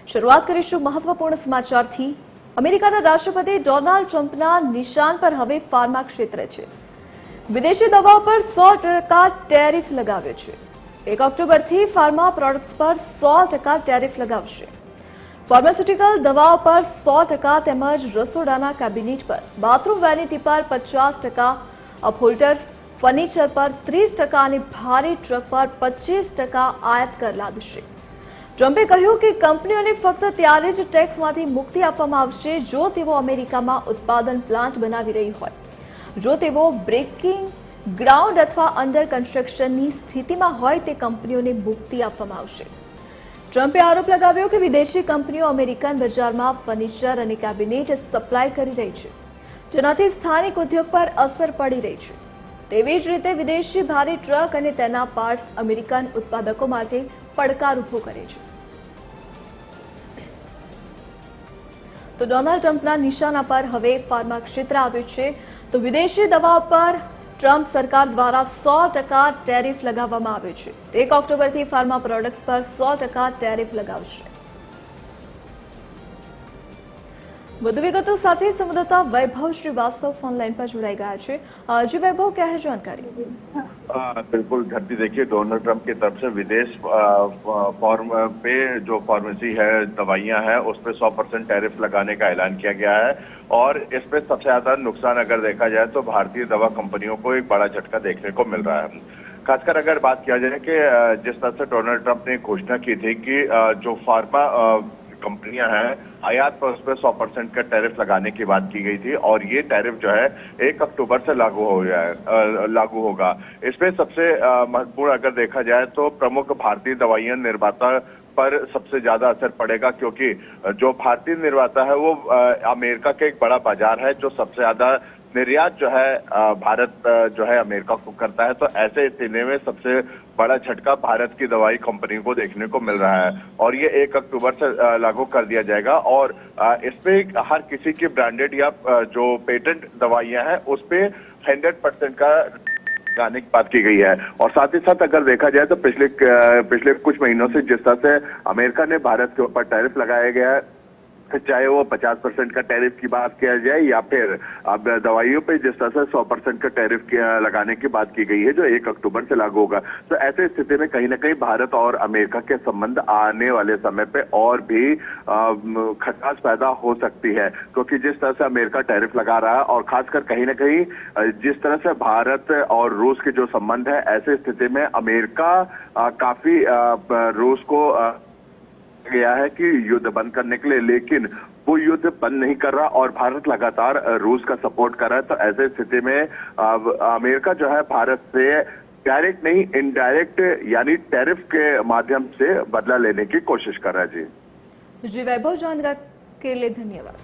શરૂઆત કરીશું મહત્વપૂર્ણ સમાચારથી। અમેરિકાના રાષ્ટ્રપતિ ડોનાલ્ડ ટ્રમ્પના નિશાન પર હવે ફાર્મા ક્ષેત્ર છે। વિદેશી દવાઓ પર 100% ટેરિફ લગાવ્યો છે। 1 ઓક્ટોબરથી ફાર્મા પ્રોડક્ટ્સ પર 100% ટેરિફ લગાવશે। ફાર્માસ્યુટિકલ દવાઓ પર 100% તેમજ રસોડાના કેબિનેટ પર, બાથરૂમ વેનિટી પર 50%, અપહોલ્ટર્સ, ફર્નિચર પર 30% અને ભારે ટ્રક પર 25% આયાત કર લાદશે। ટ્રમ્પે કહ્યું કે કંપનીઓને ફક્ત ત્યારે જ ટેક્સમાંથી મુક્તિ આપવામાં આવશે જો તેઓ અમેરિકામાં ઉત્પાદન પ્લાન્ટ બનાવી રહી હોય, જો તેઓ બ્રેકિંગ ગ્રાઉન્ડ અથવા અંડર કન્સ્ટ્રક્શનની સ્થિતિમાં હોય તે કંપનીઓને મુક્તિ આપવામાં આવશે। ટ્રમ્પે આરોપ લગાવ્યો કે વિદેશી કંપનીઓ અમેરિકન બજારમાં ફર્નિચર અને કેબિનેટ સપ્લાય કરી રહી છે, જેનાથી સ્થાનિક ઉદ્યોગ પર અસર પડી રહી છે। તેવી જ રીતે વિદેશી ભારે ટ્રક અને તેના પાર્ટ્સ અમેરિકન ઉત્પાદકો માટે પડકાર ઉભો કરે છે। તો ડોનાલ્ડ ટ્રમ્પના નિશાના પર હવે ફાર્મા ક્ષેત્ર આવ્યું છે। તો વિદેશી દવાઓ પર ટ્રમ્પ સરકાર દ્વારા 100% ટેરિફ લગાવવામાં આવ્યો છે। 1 ઓક્ટોબરથી ફાર્મા પ્રોડક્ટ્સ પર 100% ટેરિફ લગાવશે। વધુ વિગતો સાથે સંવાદદાતા વૈભવ શ્રીવાસ્તવ ઓનલાइन पर जुड़ाई गया है। जी वैभव, क्या है जानकारी? बिल्कुल धरती, देखिए डोनाल्ड ट्रंप की तरफ से विदेश फॉर्म पे जो फार्मेसी है, दवाइयां हैं, उस पे 100% टैरिफ लगाने का ऐलान किया गया है। और इस पे सबसे ज्यादा नुकसान अगर देखा जाए तो भारतीय दवा कंपनियों को एक बड़ा झटका देखने को मिल रहा है। खासकर अगर बात किया जाए कि जिस तरह से डोनाल्ड ट्रंप ने घोषणा की थी कि जो फार्मा कंपनियां हैं, आयात पर उस पर 100% का टैरिफ लगाने की बात की गई थी और ये टैरिफ जो है 1 अक्टूबर से लागू होगा। इसमें सबसे महत्वपूर्ण अगर देखा जाए तो प्रमुख भारतीय दवाइयां निर्माता पर सबसे ज्यादा असर पड़ेगा, क्योंकि जो भारतीय निर्माता है वो अमेरिका का एक बड़ा बाजार है, जो सबसे ज्यादा निर्यात जो है भारत जो है अमेरिका को करता है। तो ऐसे स्थिति में सबसे बड़ा झटका भारत की दवाई कंपनी को देखने को मिल रहा है और ये 1 अक्टूबर से लागू कर दिया जाएगा। और इसमें हर किसी की ब्रांडेड या जो पेटेंट दवाइयां हैं उस पे 100% का लगाने की बात की गई है। और साथ ही साथ अगर देखा जाए तो पिछले कुछ महीनों से जिस तरह से अमेरिका ने भारत के ऊपर टैरिफ लगाया गया है, चाहे वो 50% का टैरिफ की बात किया जाए या फिर अब दवाइयों पे जिस तरह से 100% का टैरिफ लगाने की बात की गई है जो 1 अक्टूबर से लागू होगा, तो ऐसे स्थिति में कहीं ना कहीं भारत और अमेरिका के संबंध आने वाले समय पे और भी खटास पैदा हो सकती है। क्योंकि जिस तरह से अमेरिका टैरिफ लगा रहा है और खासकर कहीं ना कहीं जिस तरह से भारत और रूस के जो संबंध है, ऐसे स्थिति में अमेरिका काफी रूस को गया है कि युद्ध बंद करने के लिए, लेकिन वो युद्ध बंद नहीं कर रहा और भारत लगातार रूस का सपोर्ट कर रहा है। तो ऐसे स्थिति में अमेरिका जो है भारत से डायरेक्ट नहीं, इनडायरेक्ट यानी टैरिफ के माध्यम से बदला लेने की कोशिश कर रहा है। जी वैभव, जानकारी के लिए धन्यवाद।